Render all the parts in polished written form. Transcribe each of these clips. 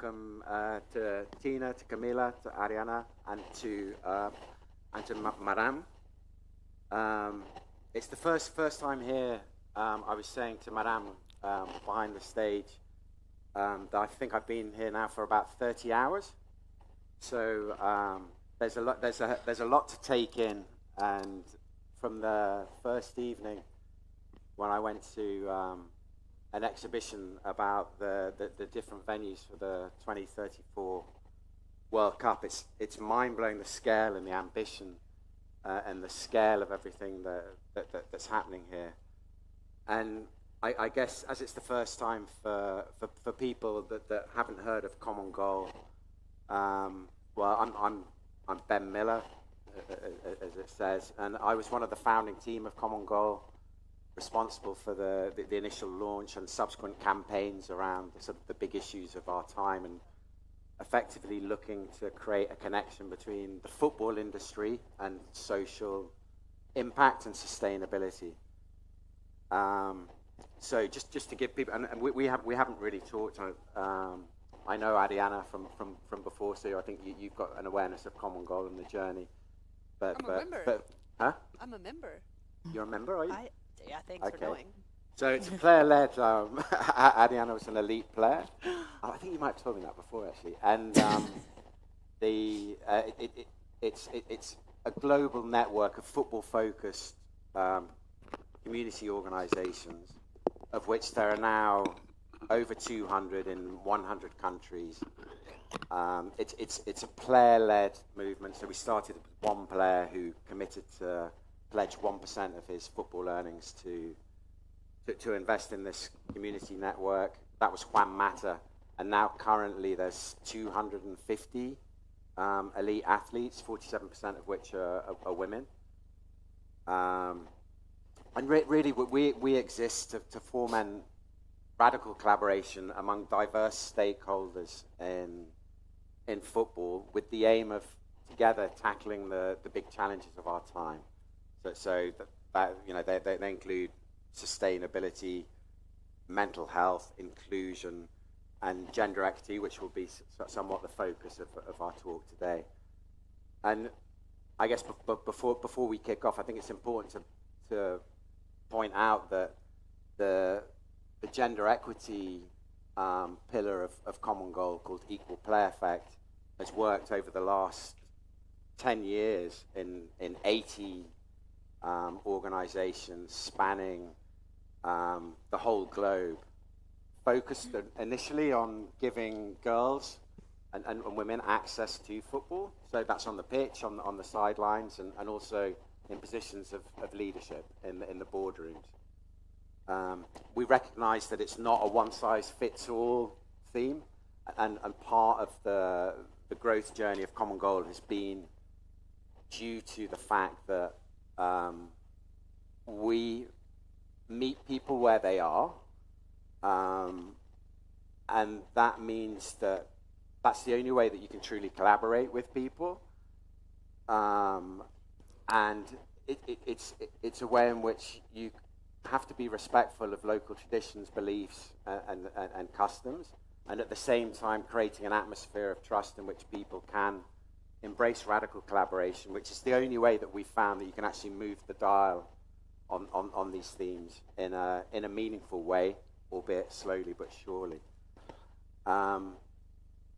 welcome to Tina, to Camilla, to Arianna, and to Maram. It's the first time here. I was saying to Maram behind the stage that I think I've been here now for about 30 hours. So there's a lot to take in, and from the first evening when I went to an exhibition about the different venues for the 2034 World Cup, it's mind-blowing, the scale and the ambition and the scale of everything that's happening here. And I guess as it's the first time for people that haven't heard of Common Goal, well, I'm Ben Miller, as it says, and I was one of the founding team of Common Goal, responsible for the initial launch and subsequent campaigns around the big issues of our time, and effectively looking to create a connection between the football industry and social impact and sustainability. So just to give people, and we haven't really talked. I know Arianna from before, so I think you've got an awareness of Common Goal and the journey. I'm a member. Huh? I'm a member. You're a member, are you? Yeah, thanks for knowing. So it's a player-led. Arianna was an elite player. I think you might have told me that before, actually. And it's a global network of football-focused community organisations, of which there are now over 200 in 100 countries. It's a player-led movement. So we started with one player who committed to pledge 1% of his football earnings to invest in this community network. That was Juan Mata, and now currently there's 250 elite athletes, 47% of which are women. And really, we exist to foment radical collaboration among diverse stakeholders in football, with the aim of together tackling the big challenges of our time. So that you know, they include sustainability, mental health, inclusion, and gender equity, which will be somewhat the focus of our talk today. And I guess before we kick off, I think it's important to point out that the gender equity pillar of Common Goal, called Equal Play Effect, has worked over the last 10 years in 80 organizations spanning the whole globe, focused initially on giving girls and women access to football. So that's on the pitch, on the sidelines, and also in positions of leadership in the boardrooms. We recognize that it's not a one-size-fits-all theme, and part of the growth journey of Common Goal has been due to the fact that we meet people where they are, and that means that that's the only way that you can truly collaborate with people, and it's a way in which you have to be respectful of local traditions, beliefs, and customs, and at the same time creating an atmosphere of trust in which people can embrace radical collaboration, which is the only way that we've found that you can actually move the dial on these themes in a meaningful way, albeit slowly but surely.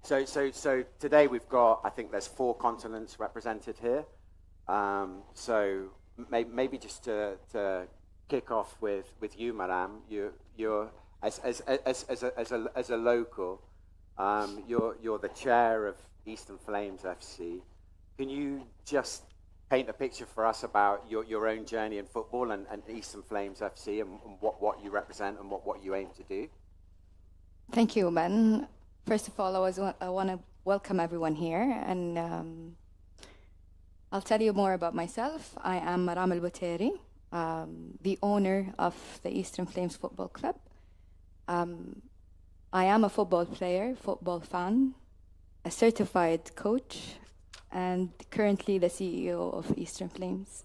So today we've got, I think there's 4 continents represented here. So maybe just to kick off with you, Maram, you're as a local, you're the chair of Eastern Flames FC. Can you just paint a picture for us about your own journey in football and Eastern Flames FC, and what you represent and what you aim to do? Thank you, Ben. First of all, I want to welcome everyone here, and I'll tell you more about myself. I am Maram Albutairi, the owner of the Eastern Flames Football Club. I am a football player, football fan, a certified coach, and currently the CEO of Eastern Flames.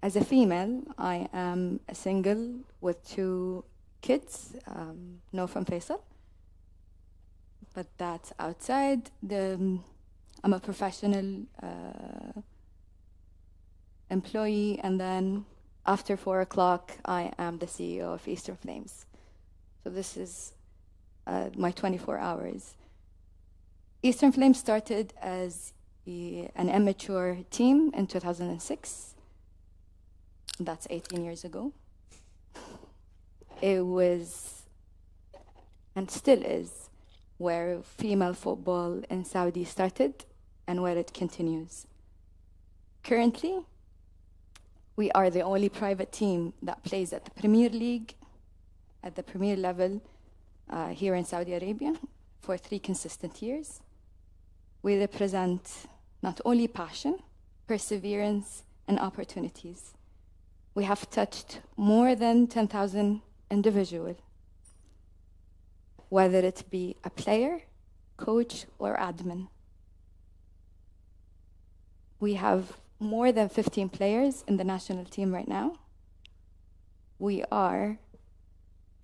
As a female, I am a single with 2 kids, Nof and Faisal. but that's outside. I'm a professional employee, and then after 4 o'clock, I am the CEO of Eastern Flames. So this is my 24 hours. Eastern Flames started as an immature team in 2006. That's 18 years ago. It was, and still is, where female football in Saudi started and where it continues. Currently, we are the only private team that plays at the Premier League, at the Premier level here in Saudi Arabia for 3 consistent years. We represent not only passion, perseverance, and opportunities. We have touched more than 10,000 individuals, whether it be a player, coach, or admin. We have more than 15 players in the national team right now. We are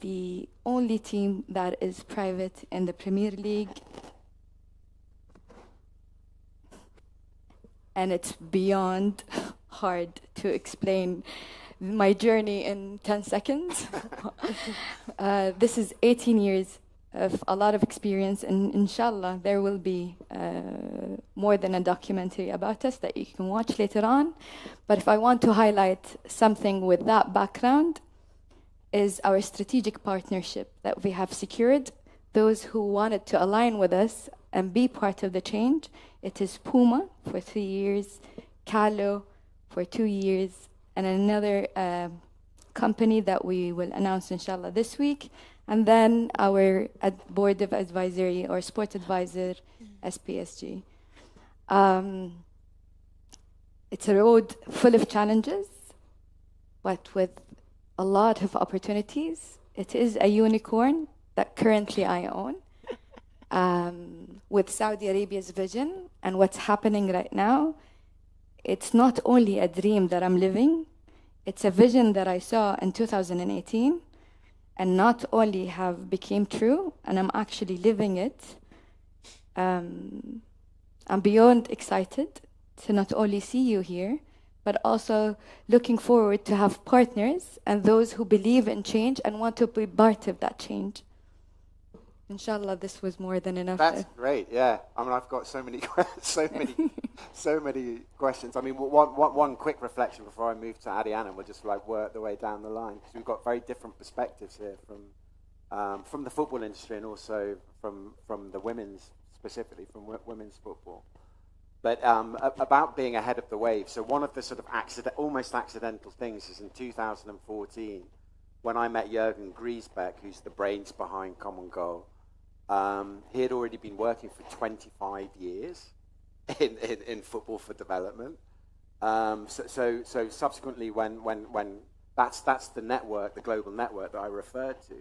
the only team that is private in the Premier League. And it's beyond hard to explain my journey in 10 seconds. This is 18 years of a lot of experience, and inshallah there will be more than a documentary about us that you can watch later on. But if I want to highlight something with that background, is our strategic partnership that we have secured. Those who wanted to align with us and be part of the change, it is Puma for 3 years, Calo for 2 years, and another company that we will announce inshallah this week. And then our board of advisory or sport advisor, SPSG. It's a road full of challenges, but with a lot of opportunities. It is a unicorn that currently I own. With Saudi Arabia's vision and what's happening right now, it's not only a dream that I'm living, it's a vision that I saw in 2018, and not only have became true, and I'm actually living it. I'm beyond excited to not only see you here, but also looking forward to have partners and those who believe in change and want to be part of that change. Inshallah, this was more than enough. That's great. Yeah, I mean, I've got so many questions. I mean, one quick reflection before I move to Arianna. We'll just like work the way down the line, because we've got very different perspectives here from the football industry and also from the women's, specifically from women's football. But about being ahead of the wave. So one of the sort of almost accidental things is in 2014, when I met Jürgen Griesbeck, who's the brains behind Common Goal. He had already been working for 25 years in football for development. So subsequently, when that's the network, the global network that I referred to.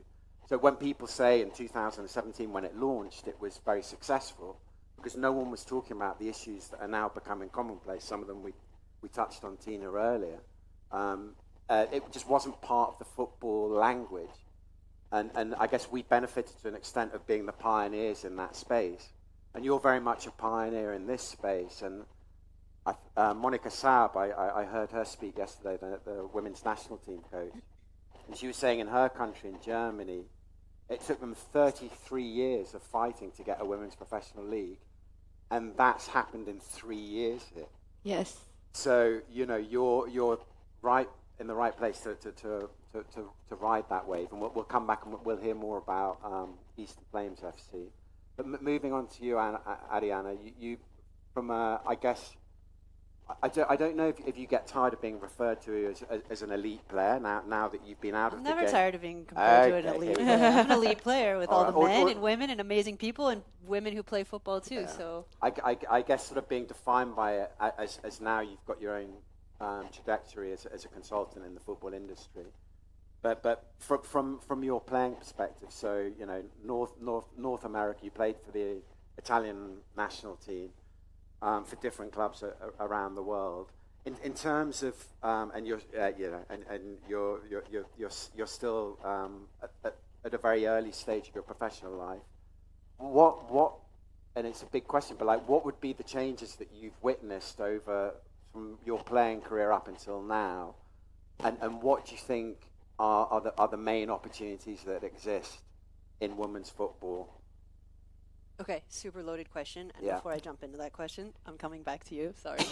So when people say in 2017, when it launched, it was very successful, because no one was talking about the issues that are now becoming commonplace. Some of them we touched on, Tina, earlier. It just wasn't part of the football language. And I guess we benefited to an extent of being the pioneers in that space. And you're very much a pioneer in this space. And Monica Saab, I heard her speak yesterday, the women's national team coach. And she was saying in her country, in Germany, it took them 33 years of fighting to get a women's professional league. And that's happened in 3 years here. Yes. So, you know, you're right in the right place to ride that wave, and we'll come back and we'll hear more about Eastern Flames FC. But moving on to you, Arianna, you from I guess I don't know if you get tired of being referred to as an elite player now that you've been out of the game. I'm never tired of being compared to an elite player. I'm an elite player with all the men and women and amazing people and women who play football too. Yeah. So I guess sort of being defined by it as now you've got your own trajectory as a consultant in the football industry. But from your playing perspective, so you know North America, you played for the Italian national team, for different clubs around the world. In terms of and you're you're still at a very early stage of your professional life. what, and it's a big question, but like, what would be the changes that you've witnessed over from your playing career up until now, and what do you think are the main opportunities that exist in women's football? Okay, super loaded question. And Yeah. before I jump into that question, I'm coming back to you. Sorry.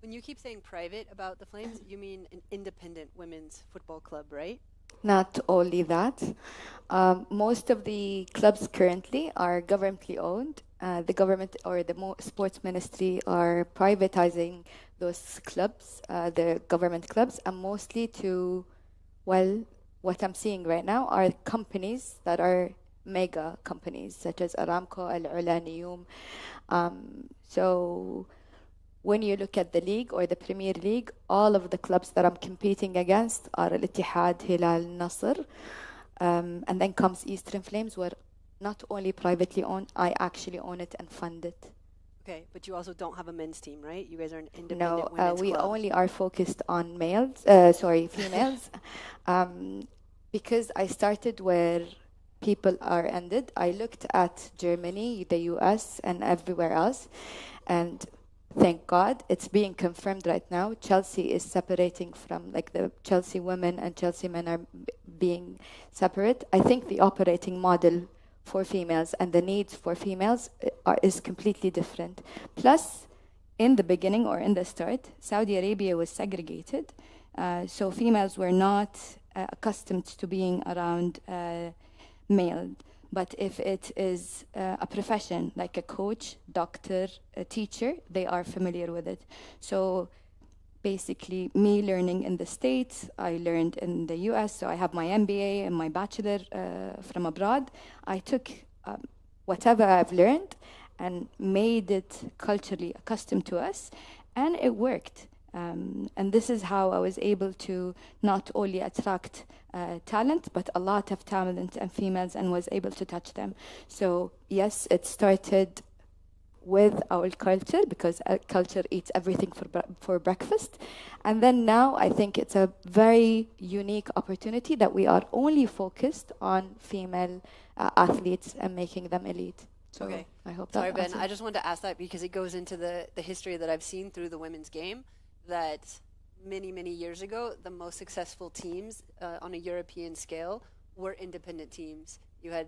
When you keep saying private about the Flames, you mean an independent women's football club, right? Not only that, most of the clubs currently are governmentally owned. The government or the sports ministry are privatizing those clubs, the government clubs, and mostly to, well, what I'm seeing right now are companies that are mega companies such as Aramco, Al-Ula, Niyum. So when you look at the league or the Premier League, all of the clubs that I'm competing against are Al-Ittihad, Hilal, Nasr. And then comes Eastern Flames, where not only privately owned, I actually own it and fund it. Okay, but you also don't have a men's team, right? You guys are an No, independent women's we club. only are focused on females. Because I started where people are ended. I looked at Germany, the US, and everywhere else. And thank God, it's being confirmed right now. Chelsea is separating from, like, the Chelsea women and Chelsea men are being separate. I think the operating model for females and the needs for females is completely different. Plus, in the beginning or in the start, Saudi Arabia was segregated. So females were not accustomed to being around male. But if it is a profession, like a coach, doctor, a teacher, they are familiar with it. So basically, me learning in the States, I learned in the US, so I have my MBA and my bachelor from abroad. I took whatever I've learned and made it culturally accustomed to us, and it worked. And this is how I was able to not only attract talent, but a lot of talent and females, and was able to touch them. So yes, it started with our culture, because our culture eats everything for breakfast. And then now I think it's a very unique opportunity that we are only focused on female athletes and making them elite. So Okay. I hope Sorry, that Ben, answers. I just wanted to ask that because it goes into the history that I've seen through the women's game, that many, many years ago, the most successful teams on a European scale were independent teams. You had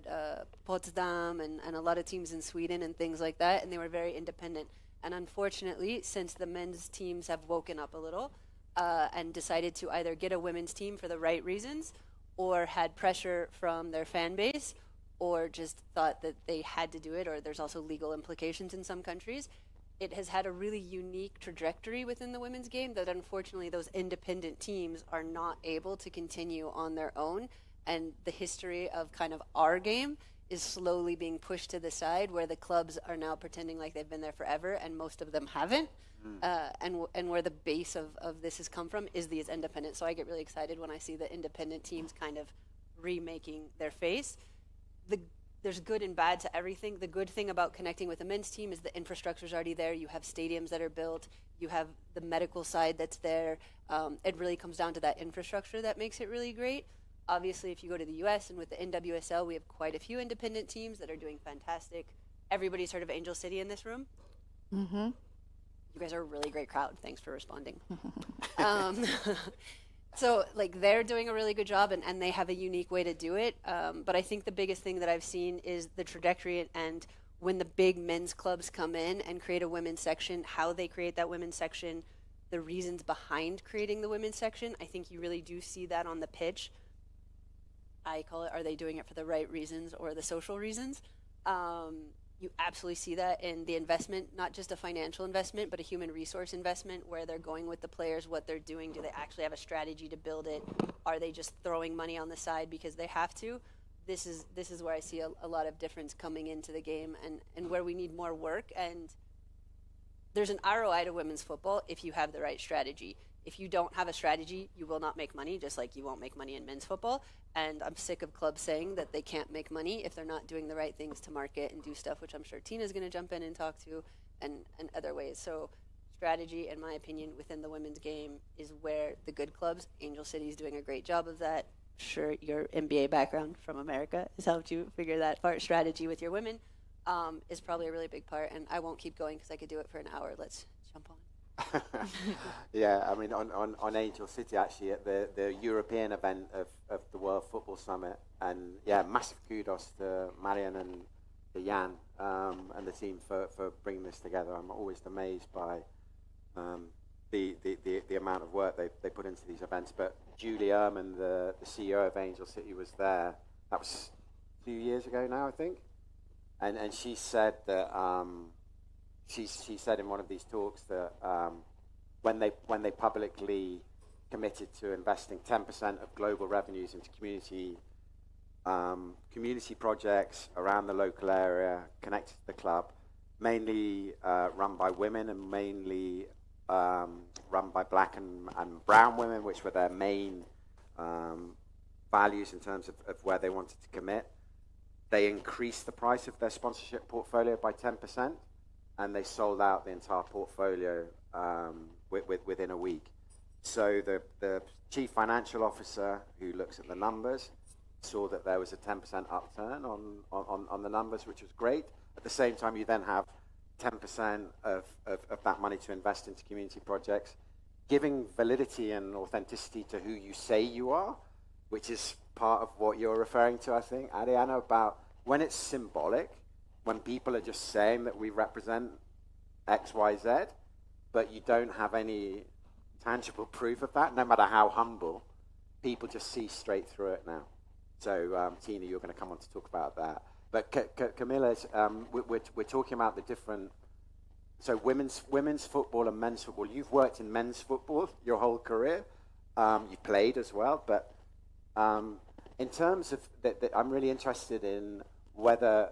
Potsdam and a lot of teams in Sweden and things like that, and they were very independent. And unfortunately, since the men's teams have woken up a little and decided to either get a women's team for the right reasons, or had pressure from their fan base, or just thought that they had to do it, or there's also legal implications in some countries, it has had a really unique trajectory within the women's game that unfortunately those independent teams are not able to continue on their own. And the history of kind of our game is slowly being pushed to the side, where the clubs are now pretending like they've been there forever, and most of them haven't. And where the base of this has come from is these independent. So I get really excited when I see the independent teams kind of remaking their face. There's good and bad to everything. The good thing about connecting with a men's team is the infrastructure is already there. You have stadiums that are built. You have the medical side that's there. It really comes down to that infrastructure that makes it really great. Obviously, if you go to the U.S. and with the NWSL, we have quite a few independent teams that are doing fantastic. Everybody's heard of Angel City in this room? Mm-hmm. You guys are a really great crowd. Thanks for responding. So, like, they're doing a really good job, and they have a unique way to do it. But I think the biggest thing that I've seen is the trajectory, and when the big men's clubs come in and create a women's section, how they create that women's section, the reasons behind creating the women's section. I think you really do see that on the pitch. I call it, are they doing it for the right reasons or the social reasons? You absolutely see that in the investment, not just a financial investment, but a human resource investment, where they're going with the players, what they're doing. Do they actually have a strategy to build it? Are they just throwing money on the side because they have to? This is where I see a lot of difference coming into the game, and where we need more work. And there's an ROI to women's football if you have the right strategy. If you don't have a strategy, you will not make money, just like you won't make money in men's football. And I'm sick of clubs saying that they can't make money if they're not doing the right things to market and do stuff, which I'm sure Tina's going to jump in and talk to, and other ways. So strategy, in my opinion, within the women's game is where the good clubs, Angel City is doing a great job of that. Sure, your MBA background from America has helped you figure that part, strategy with your women. is probably a really big part. And I won't keep going because I could do it for an hour. Let's jump on. Yeah, I mean, on Angel City, actually, at the European event of the World Football Summit. And yeah, massive kudos to Marian and to Jan and the team for bringing this together. I'm always amazed by the amount of work they put into these events. But Julie Ehrman, the CEO of Angel City, was there. That was 2 years ago now, I think. And she said that she said in one of these talks that when they publicly committed to investing 10% of global revenues into community projects around the local area connected to the club, mainly run by women and mainly run by black and brown women, which were their main values in terms of where they wanted to commit. They increased the price of their sponsorship portfolio by 10%, and they sold out the entire portfolio within a week. So the chief financial officer, who looks at the numbers, saw that there was a 10% upturn on the numbers, which was great. At the same time, you then have 10% of that money to invest into community projects, giving validity and authenticity to who you say you are, which is part of what you're referring to, I think, Arianna, about when it's symbolic, when people are just saying that we represent X, Y, Z, but you don't have any tangible proof of that, no matter how humble, people just see straight through it now. So, Tina, you're going to come on to talk about that. But Camilla, we're talking about the different, so women's football and men's football. You've worked in men's football your whole career. You played as well, but in terms of I'm really interested in whether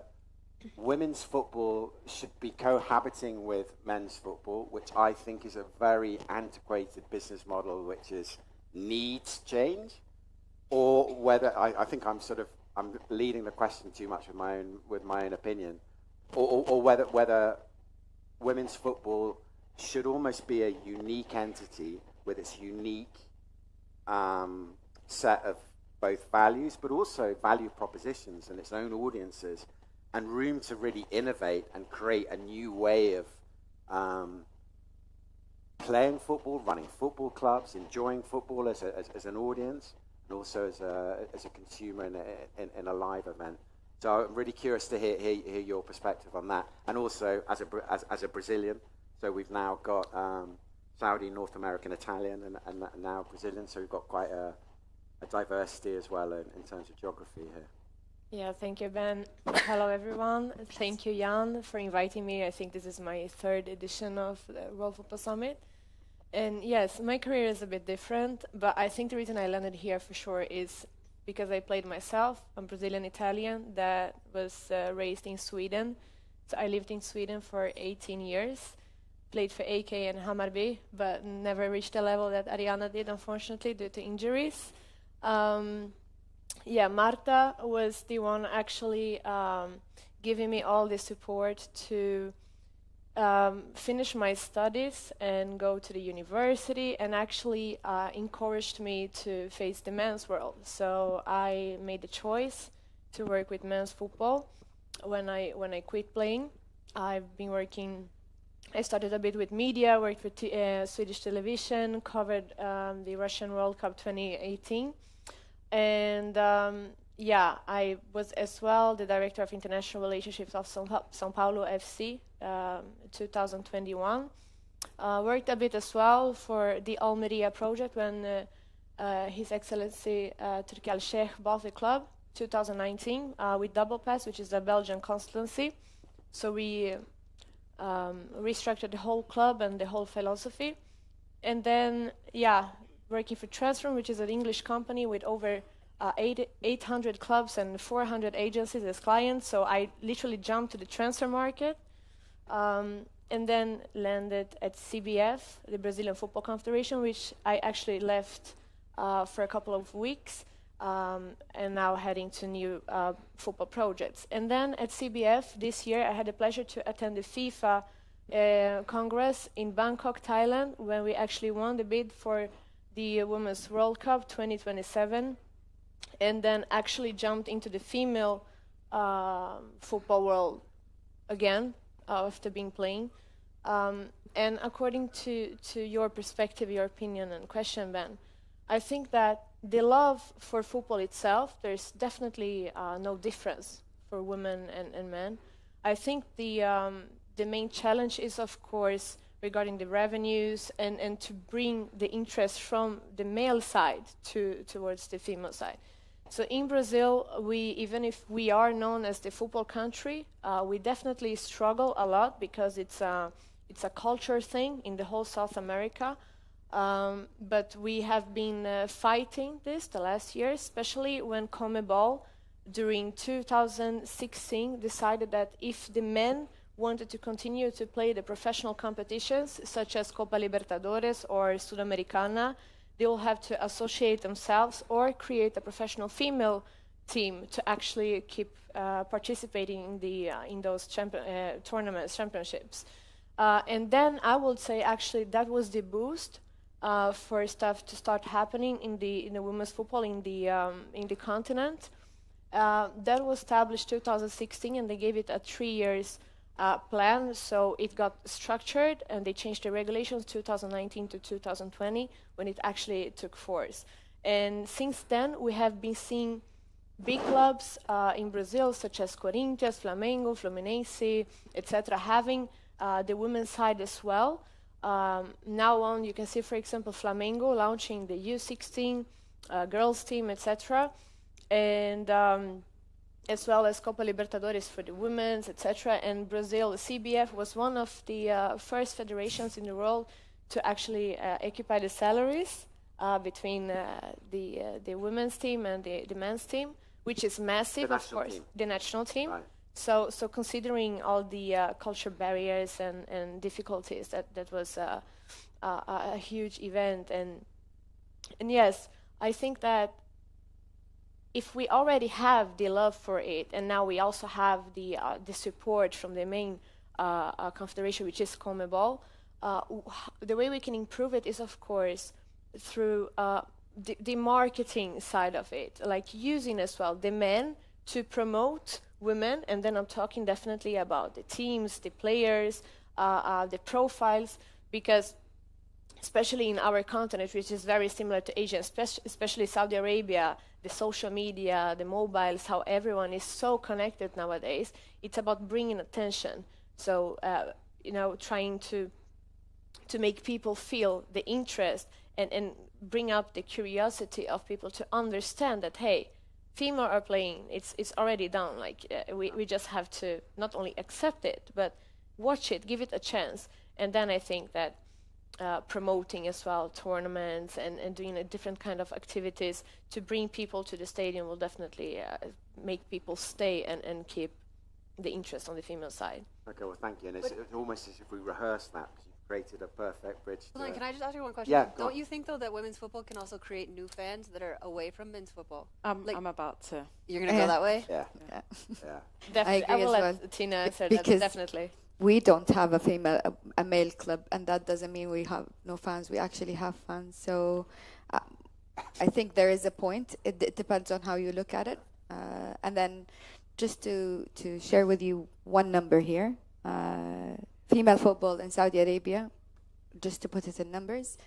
women's football should be cohabiting with men's football, which I think is a very antiquated business model, which is needs change, or whether I think I'm leading the question too much with my own opinion, or whether women's football should almost be a unique entity with its unique set of both values, but also value propositions and its own audiences, and room to really innovate and create a new way of playing football, running football clubs, enjoying football as an audience, and also as a consumer in a live event. So I'm really curious to hear your perspective on that, and also as a Brazilian. So we've now got Saudi, North American, Italian, and now Brazilian. So we've got quite a diversity as well in terms of geography here. Yeah, thank you, Ben. Hello, everyone. Thank you, Jan, for inviting me. I think this is my third edition of the World Football Summit. And yes, my career is a bit different, but I think the reason I landed here for sure is because I played myself. I'm Brazilian-Italian that was raised in Sweden. So I lived in Sweden for 18 years, played for AK and Hammarby, but never reached the level that Arianna did, unfortunately, due to injuries. Yeah, Marta was the one actually giving me all the support to finish my studies and go to the university, and actually encouraged me to face the men's world. So I made the choice to work with men's football when I quit playing. I've been working. I started a bit with media, worked with Swedish television, covered the Russian World Cup 2018. And yeah, I was as well the director of international relationships of São Paulo FC 2021. Worked a bit as well for the Almeria project when His Excellency Turki Al-Sheikh bought the club 2019 with Double Pass, which is a Belgian constituency. So we restructured the whole club and the whole philosophy. And then, yeah, working for Transform, which is an English company with over 800 clubs and 400 agencies as clients. So I literally jumped to the transfer market and then landed at CBF, the Brazilian Football Confederation, which I actually left for a couple of weeks and now heading to new football projects. And then at CBF this year, I had the pleasure to attend the FIFA Congress in Bangkok, Thailand, when we actually won the bid for the Women's World Cup 2027, and then actually jumped into the female football world again after being playing. And according to your perspective, your opinion and question, Ben, I think that the love for football itself, there's definitely no difference for women and men. I think the main challenge is, of course, regarding the revenues and to bring the interest from the male side towards the female side. So in Brazil, even if we are known as the football country, we definitely struggle a lot because it's a culture thing in the whole South America. But we have been fighting this the last year, especially when CONMEBOL during 2016 decided that if the men wanted to continue to play the professional competitions, such as Copa Libertadores or Sudamericana, they will have to associate themselves or create a professional female team to actually keep participating in those tournaments, championships. And then I would say actually that was the boost for stuff to start happening in the women's football in the continent. That was established 2016, and they gave it a 3 years plan, so it got structured, and they changed the regulations 2019 to 2020 when it actually took force. And since then, we have been seeing big clubs in Brazil, such as Corinthians, Flamengo, Fluminense, etc., having the women's side as well. Now on, you can see, for example, Flamengo launching the U16 girls team, etc., and as well as Copa Libertadores for the women's, etc. And Brazil, the CBF, was one of the first federations in the world to actually occupy the salaries between the women's team and the men's team, which is massive, of course, the national team. Right. So considering all the culture barriers and difficulties, that was a huge event. And yes, I think that if we already have the love for it, and now we also have the support from the main confederation, which is CONMEBOL, the way we can improve it is, of course, through the marketing side of it, like using as well the men to promote women, and then I'm talking definitely about the teams, the players, the profiles, because especially in our continent, which is very similar to Asia, especially Saudi Arabia, the social media, the mobiles, how everyone is so connected nowadays, it's about bringing attention. So, trying to make people feel the interest and bring up the curiosity of people to understand that, hey, female are playing, it's already done. Like we just have to not only accept it, but watch it, give it a chance. And then I think that promoting as well tournaments and doing a different kind of activities to bring people to the stadium will definitely make people stay and keep the interest on the female side. Okay, well, thank you. And it's almost as if we rehearsed that, because you've created a perfect bridge. Hold on, can I just ask you one question? Yeah, Don't you think, though, that women's football can also create new fans that are away from men's football? I'm about to. You're going to go that way? Yeah. Definitely. I will let Tina answer that, definitely. We don't have a male club, and that doesn't mean we have no fans. We actually have fans. So I think there is a point. It depends on how you look at it. And then just to share with you one number here, female football in Saudi Arabia, just to put it in numbers,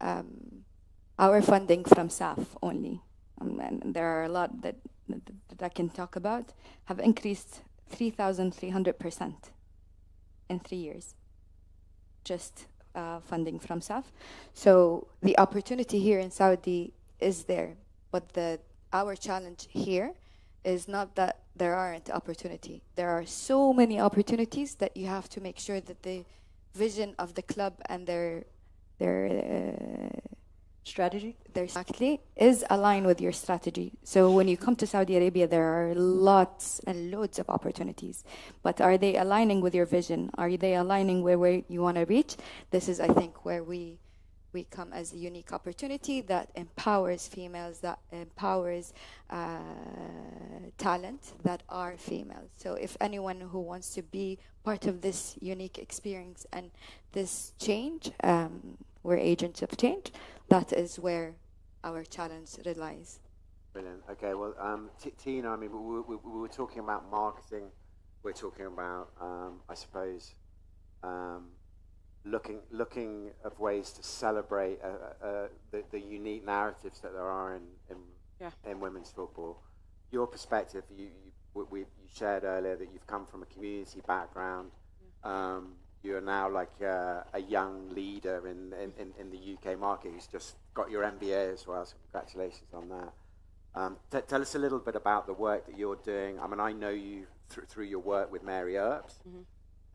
our funding from SAF only, and there are a lot that I can talk about, have increased 3,300%. in 3 years, just funding from SAF. So the opportunity here in Saudi is there, but our challenge here is not that there aren't opportunity. There are so many opportunities that you have to make sure that the vision of the club and their strategy, exactly, is aligned with your strategy. So when you come to Saudi Arabia, there are lots and loads of opportunities. But are they aligning with your vision? Are they aligning where you want to reach? This is, I think, where we come as a unique opportunity that empowers females, that empowers talent that are females. So if anyone who wants to be part of this unique experience and this change, we're agents of change. That is where our challenge relies. Brilliant. Okay, well, Tina, I mean, we were talking about marketing we're talking about, I suppose, looking of ways to celebrate the unique narratives that there are in women's football. Your perspective, you shared earlier that you've come from a community background. You're now like a young leader in the UK market who's just got your MBA as well, so congratulations on that. Tell us a little bit about the work that you're doing. I mean, I know you through your work with Mary Earps,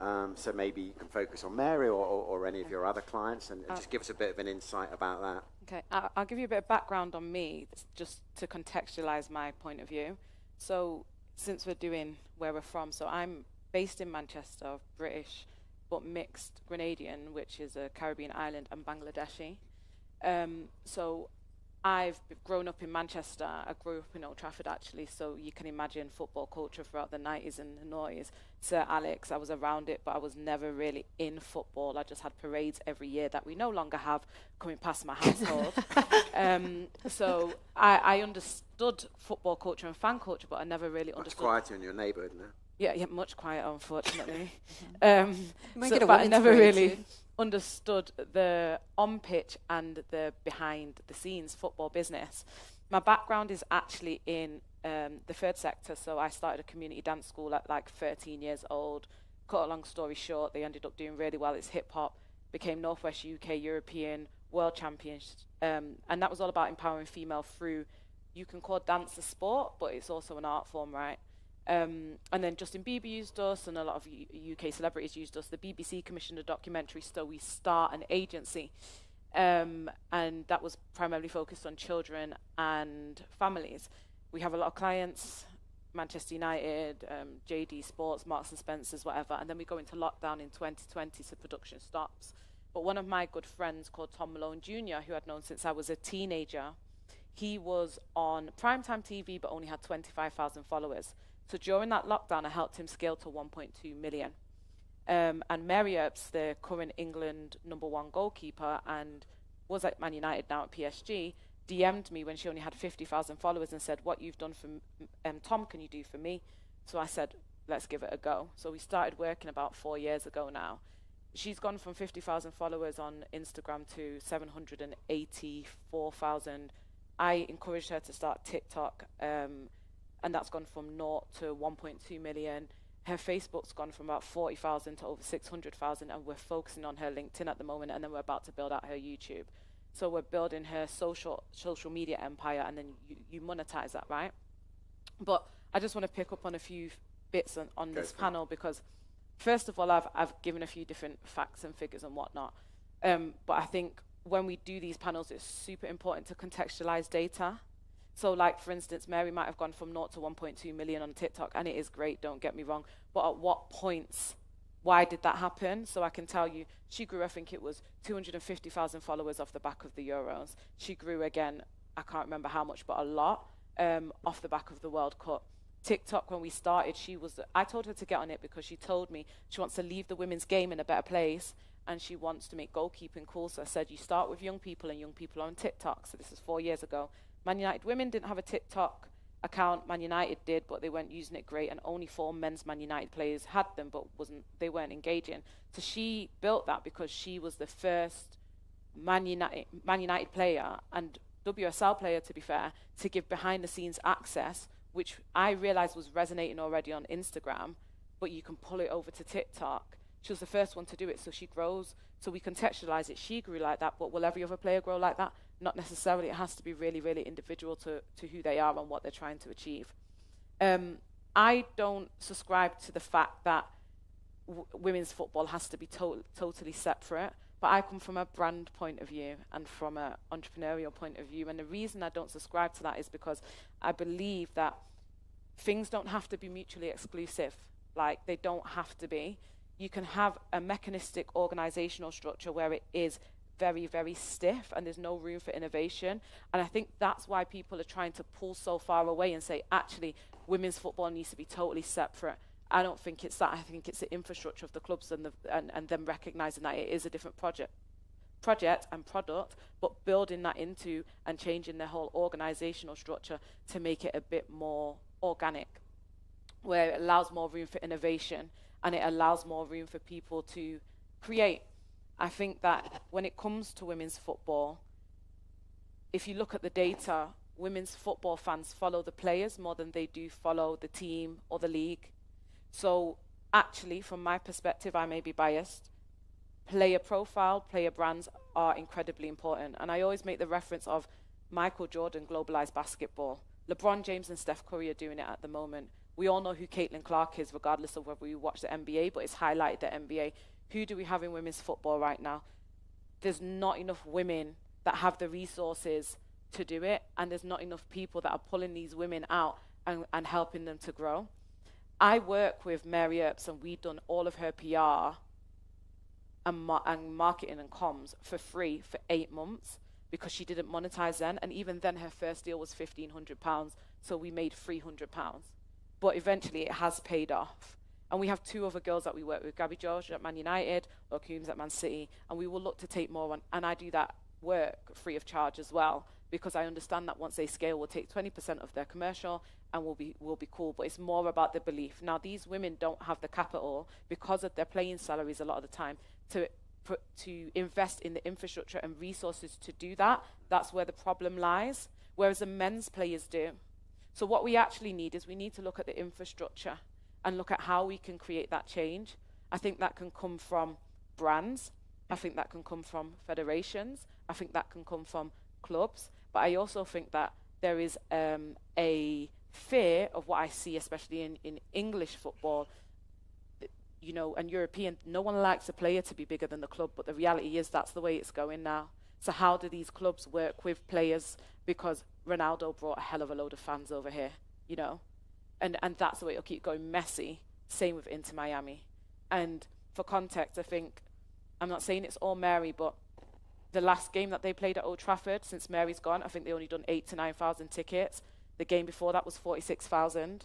so maybe you can focus on Mary or any of your other clients and just give us a bit of an insight about that. Okay, I'll give you a bit of background on me, just to contextualize my point of view. So since we're doing where we're from, so I'm based in Manchester, British, but mixed Grenadian, which is a Caribbean island, and Bangladeshi. So I've grown up in Manchester. I grew up in Old Trafford, actually, so you can imagine football culture throughout the 90s and the noughties. Sir Alex, I was around it, but I was never really in football. I just had parades every year that we no longer have coming past my household. So I understood football culture and fan culture, but I never really understood. Much quieter in your neighbourhood now. Yeah, much quieter, unfortunately. But I never really understood the on-pitch and the behind-the-scenes football business. My background is actually in the third sector, so I started a community dance school at like 13 years old. Cut a long story short, they ended up doing really well. It's hip-hop, became Northwest UK, European, World Champions, and that was all about empowering female through, you can call dance a sport, but it's also an art form, right? And then Justin Bieber used us, and a lot of UK celebrities used us. The BBC commissioned a documentary, so we start an agency, and that was primarily focused on children and families. We have a lot of clients, Manchester United, JD Sports, Marks and Spencers, whatever, and then we go into lockdown in 2020, so production stops. But one of my good friends called Tom Malone Jr., who I'd known since I was a teenager, he was on primetime TV but only had 25,000 followers. So during that lockdown, I helped him scale to 1.2 million. And Mary Earps, the current England #1 goalkeeper and was at Man United, now at PSG, DM'd me when she only had 50,000 followers and said, what you've done for Tom, can you do for me? So I said, let's give it a go. So we started working about 4 years ago now. She's gone from 50,000 followers on Instagram to 784,000. I encouraged her to start TikTok, and that's gone from 0 to 1.2 million. Her Facebook's gone from about 40,000 to over 600,000, and we're focusing on her LinkedIn at the moment, and then we're about to build out her YouTube. So we're building her social media empire, and then you monetize that, right? But I just want to pick up on a few bits on this panel, because first of all, I've given a few different facts and figures and whatnot. But I think when we do these panels, it's super important to contextualize data. So like, for instance, Mary might have gone from 0 to 1.2 million on TikTok, and it is great, don't get me wrong. But at what points, why did that happen? So I can tell you, she grew, I think it was 250,000 followers off the back of the Euros. She grew again, I can't remember how much, but a lot, off the back of the World Cup. TikTok, when we started, I told her to get on it because she told me she wants to leave the women's game in a better place, and she wants to make goalkeeping cool. So I said, you start with young people, and young people are on TikTok. So this is 4 years ago. Man United women didn't have a TikTok account. Man United did, but they weren't using it great, and only 4 men's Man United players had them, but they weren't engaging. So she built that because she was the first Man United player and WSL player, to be fair, to give behind-the-scenes access, which I realized was resonating already on Instagram, but you can pull it over to TikTok. She was the first one to do it, so she grows. So we contextualize it. She grew like that, but will every other player grow like that? Not necessarily. It has to be really, really individual to who they are and what they're trying to achieve. I don't subscribe to the fact that women's football has to be totally separate, but I come from a brand point of view and from an entrepreneurial point of view. And the reason I don't subscribe to that is because I believe that things don't have to be mutually exclusive. Like, they don't have to be. You can have a mechanistic organizational structure where it is very, very stiff and there's no room for innovation. And I think that's why people are trying to pull so far away and say, actually, women's football needs to be totally separate. I don't think it's that. I think it's the infrastructure of the clubs and them recognizing that it is a different project and product, but building that into and changing their whole organizational structure to make it a bit more organic. where it allows more room for innovation and it allows more room for people to create. I think that when it comes to women's football, if you look at the data, women's football fans follow the players more than they do follow the team or the league. So actually, from my perspective, I may be biased, player profile, player brands are incredibly important. And I always make the reference of Michael Jordan globalized basketball. LeBron James and Steph Curry are doing it at the moment. We all know who Caitlin Clark is, regardless of whether we watch the NBA, but it's highlighted the NBA. Who do we have in women's football right now? There's not enough women that have the resources to do it, and there's not enough people that are pulling these women out and helping them to grow. I work with Mary Earps, and we've done all of her PR and marketing and comms for free for 8 months because she didn't monetize then, and even then her first deal was £1,500, so we made £300. But eventually it has paid off. And we have 2 other girls that we work with, Gabby George at Man United, or Coombs at Man City, and we will look to take more on, and I do that work free of charge as well, because I understand that once they scale, we'll take 20% of their commercial and we'll be cool. But it's more about the belief. Now, these women don't have the capital because of their playing salaries a lot of the time to invest in the infrastructure and resources to do that. That's where the problem lies, whereas the men's players do. So what we actually need is we need to look at the infrastructure and look at how we can create that change. I think that can come from brands. I think that can come from federations. I think that can come from clubs. But I also think that there is a fear of what I see, especially in English football, you know, and European. No one likes a player to be bigger than the club, but the reality is that's the way it's going now. So how do these clubs work with players? Because Ronaldo brought a hell of a load of fans over here, you know, and that's the way it'll keep going. Messi, same with Inter Miami. And for context, I think, I'm not saying it's all Mary, but the last game that they played at Old Trafford, since Mary's gone, I think they only done 8,000 to 9,000 tickets. The game before that was 46,000.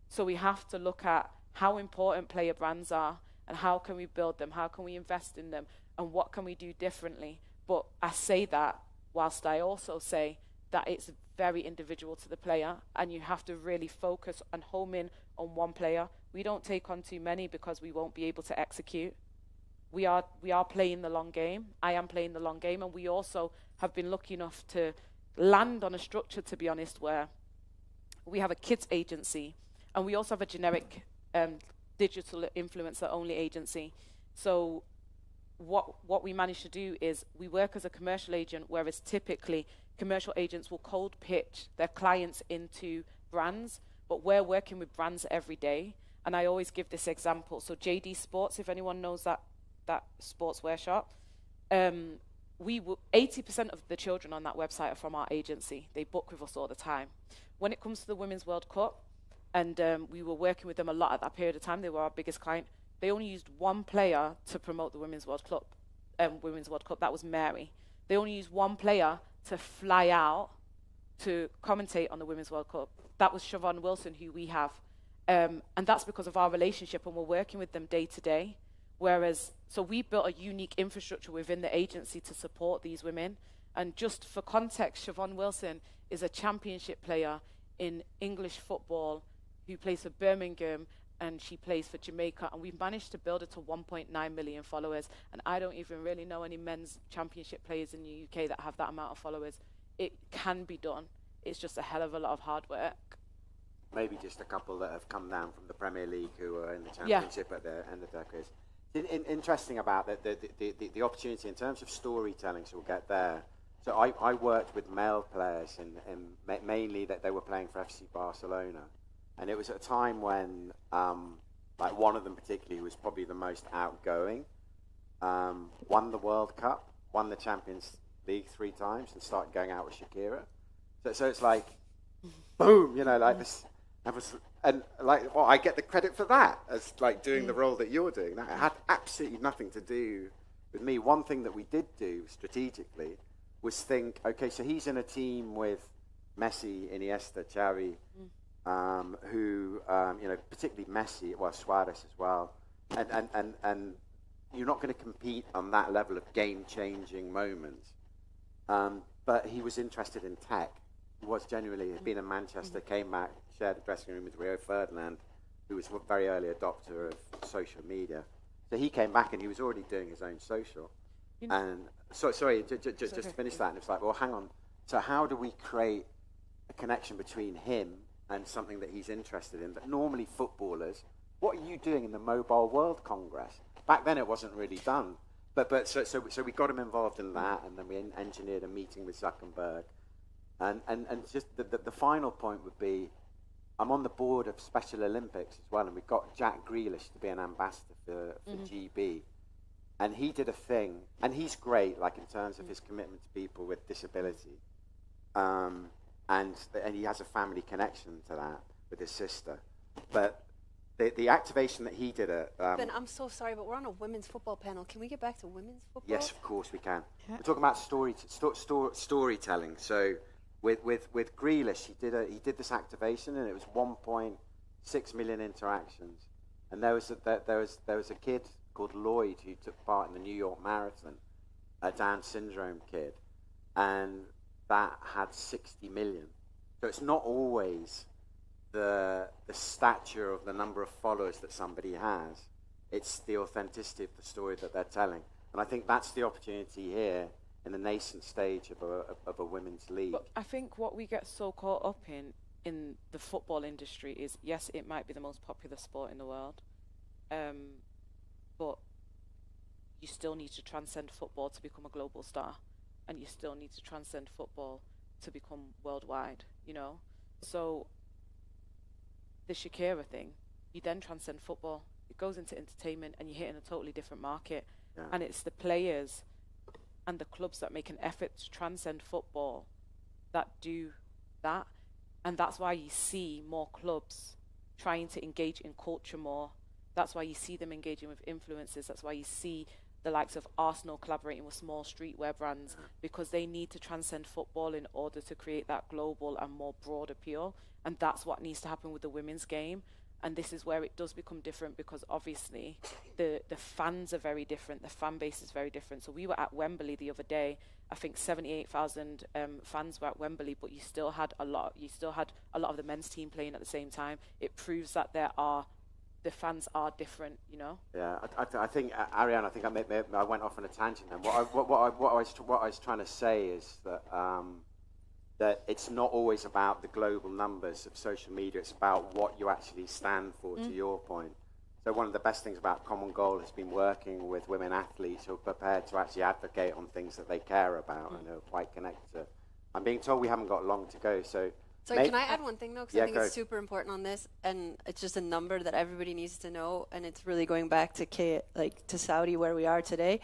So we have to look at how important player brands are and how can we build them, how can we invest in them, and what can we do differently. But I say that whilst I also say that it's very individual to the player, and you have to really focus and home in on one player. We don't take on too many because we won't be able to execute. We are playing the long game. I am playing the long game, and we also have been lucky enough to land on a structure, to be honest, where we have a kids agency, and we also have a generic digital influencer only agency. So what we manage to do is we work as a commercial agent, whereas typically commercial agents will cold pitch their clients into brands, but we're working with brands every day. And I always give this example. So JD Sports, if anyone knows that sportswear shop, 80% of the children on that website are from our agency. They book with us all the time. When it comes to the Women's World Cup, and we were working with them a lot at that period of time, they were our biggest client. They only used one player to promote the Women's World Cup. That was Mary. They only used one player to fly out to commentate on the Women's World Cup. That was Siobhan Wilson, who we have. And that's because of our relationship, and we're working with them day to day. So we built a unique infrastructure within the agency to support these women. And just for context, Siobhan Wilson is a championship player in English football who plays for Birmingham, and she plays for Jamaica. And we've managed to build it to 1.9 million followers. And I don't even really know any men's championship players in the UK that have that amount of followers. It can be done. It's just a hell of a lot of hard work. Maybe just a couple that have come down from the Premier League who are in the Championship at the end of their careers. Interesting about the opportunity in terms of storytelling, so we'll get there. So I worked with male players, and mainly that they were playing for FC Barcelona. And it was at a time when, like one of them particularly, who was probably the most outgoing, won the World Cup, won the Champions League 3 times, and started going out with Shakira. So it's like, boom, you know, like this. And like, well, I get the credit for that as like doing the role that you're doing. That had absolutely nothing to do with me. One thing that we did do strategically was think, okay, so he's in a team with Messi, Iniesta, Xavi, who, you know, particularly Messi, well, Suarez as well, and you're not going to compete on that level of game-changing moments. But he was interested in tech. was genuinely, had been in Manchester, came back, shared the dressing room with Rio Ferdinand, who was a very early adopter of social media. So he came back and he was already doing his own social. And sorry, just to finish that, and it's like, well, hang on. So how do we create a connection between him and something that he's interested in? But normally footballers, what are you doing in the Mobile World Congress? Back then it wasn't really done. But so we got him involved in that, and then we engineered a meeting with Zuckerberg. And just the final point would be, I'm on the board of Special Olympics as well, and we've got Jack Grealish to be an ambassador for GB. And he did a thing, and he's great, like in terms of his commitment to people with disability. And he has a family connection to that with his sister. But the activation that he did at... Ben, I'm so sorry, but we're on a women's football panel. Can we get back to women's football? Yes, of course we can. Yeah. We're talking about storytelling. So with Grealish, he did this activation, and it was 1.6 million interactions. And there was a kid called Lloyd who took part in the New York Marathon, a Down syndrome kid, and that had 60 million. So it's not always the stature of the number of followers that somebody has. It's the authenticity of the story that they're telling. And I think that's the opportunity here in the nascent stage of a women's league. But I think what we get so caught up in the football industry is, yes, it might be the most popular sport in the world, but you still need to transcend football to become a global star, and you still need to transcend football to become worldwide, you know? So the Shakira thing, you then transcend football, it goes into entertainment, and you hit in a totally different market. Yeah. And it's the players and the clubs that make an effort to transcend football that do that. And that's why you see more clubs trying to engage in culture more. That's why you see them engaging with influencers. That's why you see the likes of Arsenal collaborating with small streetwear brands, because they need to transcend football in order to create that global and more broad appeal. And that's what needs to happen with the women's game. And this is where it does become different, because obviously the fans are very different. The fan base is very different. So we were at Wembley the other day. I think 78,000 fans were at Wembley, but you still had a lot of the men's team playing at the same time. It proves that the fans are different, you know. Yeah, I think Arianna, I think I went off on a tangent. And what I was trying to say is that that it's not always about the global numbers of social media. It's about what you actually stand for. To your point. So one of the best things about Common Goal has been working with women athletes who are prepared to actually advocate on things that they care about and are quite connected to. I'm being told we haven't got long to go, so. Sorry, can I add one thing though? Because I think it's super important on this, and it's just a number that everybody needs to know, and it's really going back to Saudi, where we are today.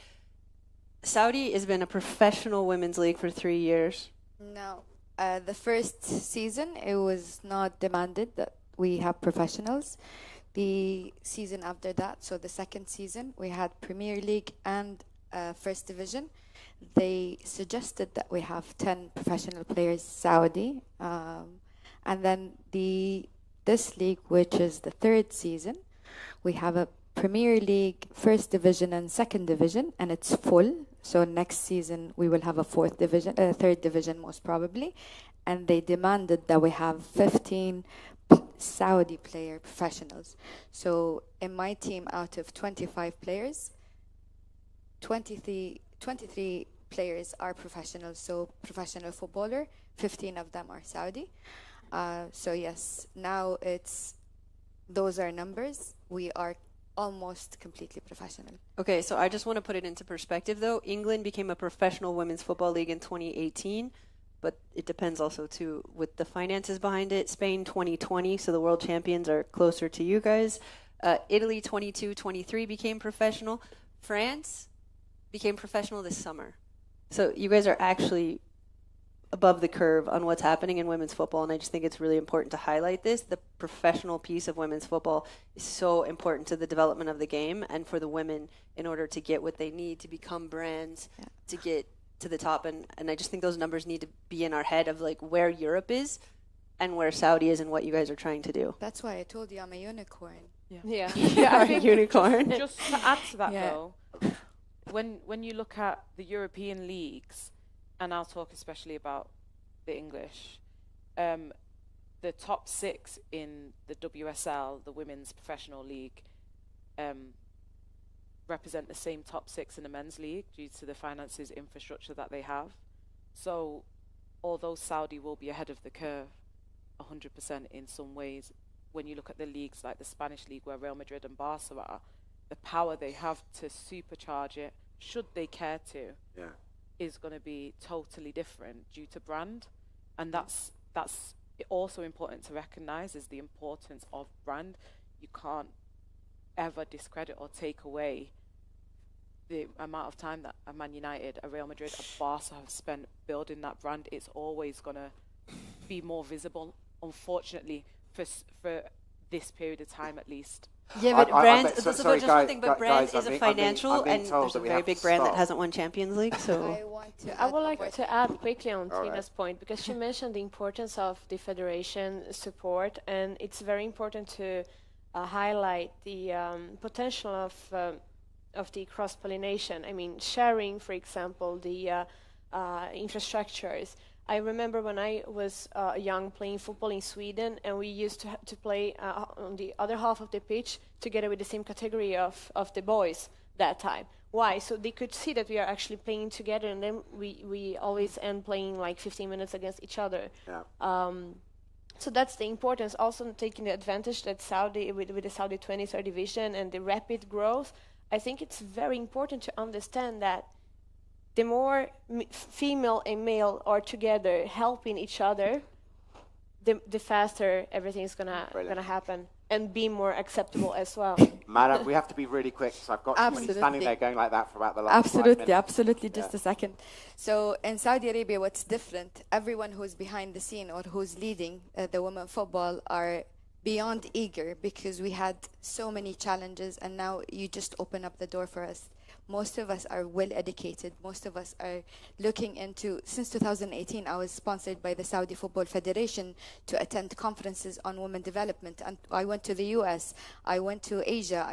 Saudi has been a professional women's league for 3 years. No, the first season it was not demanded that we have professionals. The season after that, so the second season, we had Premier League and First Division. They suggested that we have 10 professional players, Saudi. And then this league, which is the third season, we have a Premier League, First Division and Second Division, and it's full. So next season, we will have a third division most probably. And they demanded that we have 15 Saudi player professionals. So in my team, out of 25 players, 23 players are professionals, so professional footballer, 15 of them are Saudi. So yes, now those are numbers. We are almost completely professional. Okay, so I just want to put it into perspective though. England became a professional women's football league in 2018, but it depends also too with the finances behind it. Spain 2020, so the world champions are closer to you guys. Italy 22-23 became professional. France became professional this summer. So you guys are actually above the curve on what's happening in women's football, and I just think it's really important to highlight this. The professional piece of women's football is so important to the development of the game and for the women in order to get what they need to become brands, to get to the top. And I just think those numbers need to be in our head of like where Europe is and where Saudi is and what you guys are trying to do. That's why I told you I'm a unicorn. Yeah, I think unicorn. Just to add to that though, when you look at the European leagues, and I'll talk especially about the English, the top 6 in the WSL, the Women's Professional League, represent the same top 6 in the men's league due to the finances infrastructure that they have. So although Saudi will be ahead of the curve 100% in some ways, when you look at the leagues like the Spanish league where Real Madrid and Barca are, the power they have to supercharge it, should they care to, is going to be totally different due to brand. And that's also important to recognize, is the importance of brand. You can't ever discredit or take away the amount of time that a Man United, a Real Madrid, a Barca have spent building that brand. It's always going to be more visible, unfortunately, for this period of time at least. Yeah, but brand, just one thing, but brand guys, is a financial, and there's a very big brand that stop. hasn't won Champions League, so... I would like to add quickly on Tina's point, because she mentioned the importance of the federation support, and it's very important to highlight the potential of the cross-pollination. I mean, sharing, for example, the infrastructures. I remember when I was young playing football in Sweden, and we used to play on the other half of the pitch together with the same category of the boys that time. Why? So they could see that we are actually playing together, and then we always end playing like 15 minutes against each other. Yeah. So that's the importance, also taking the advantage that Saudi, with the Saudi 20s division and the rapid growth, I think it's very important to understand that the more female and male are together helping each other, the faster everything is gonna happen and be more acceptable as well. Madam, we have to be really quick, so I've got somebody standing there going like that for about the last 5 minutes. Absolutely, just a second. So in Saudi Arabia, what's different, everyone who's behind the scene or who's leading the women football are beyond eager, because we had so many challenges, and now you just open up the door for us. Most of us are well educated. Most of us are looking into, since 2018, I was sponsored by the Saudi Football Federation to attend conferences on women development. And I went to the US, I went to Asia.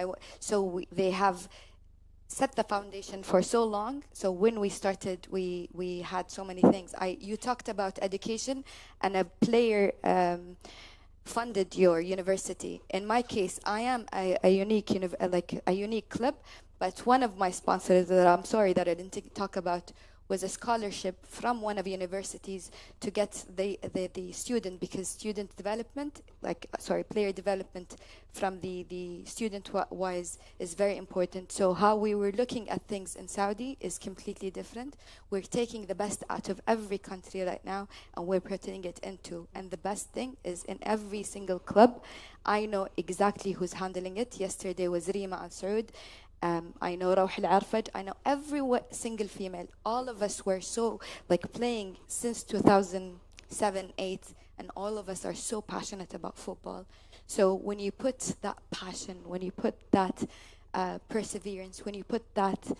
They have set the foundation for so long. So when we started, we had so many things. You talked about education, and a player funded your university. In my case, I am a unique club. But one of my sponsors that I'm sorry that I didn't talk about was a scholarship from one of the universities to get the student, because student development, player development from the student-wise is very important. So how we were looking at things in Saudi is completely different. We're taking the best out of every country right now, and we're putting it into. And the best thing is, in every single club, I know exactly who's handling it. Yesterday was Rima Al Saud. I know Rawh Al-Arfaj, I know every single female. All of us were so, playing since 2007, 8, and all of us are so passionate about football. So when you put that passion, when you put that perseverance, when you put that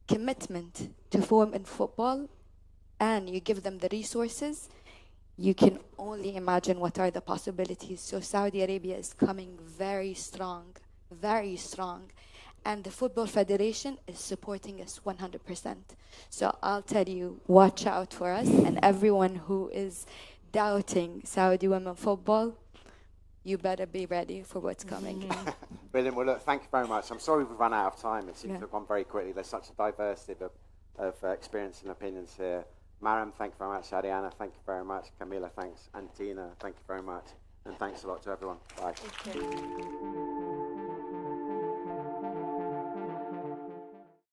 commitment to form in football, and you give them the resources, you can only imagine what are the possibilities. So Saudi Arabia is coming very strong, very strong. And the Football Federation is supporting us 100%. So I'll tell you, watch out for us. And everyone who is doubting Saudi women football, you better be ready for what's coming. Brilliant. Well, look, thank you very much. I'm sorry we've run out of time. It seems to have gone very quickly. There's such a diversity of experience and opinions here. Maram, thank you very much. Arianna, thank you very much. Camilla, thanks. And Tina, thank you very much. And thanks a lot to everyone. Bye. Thank you.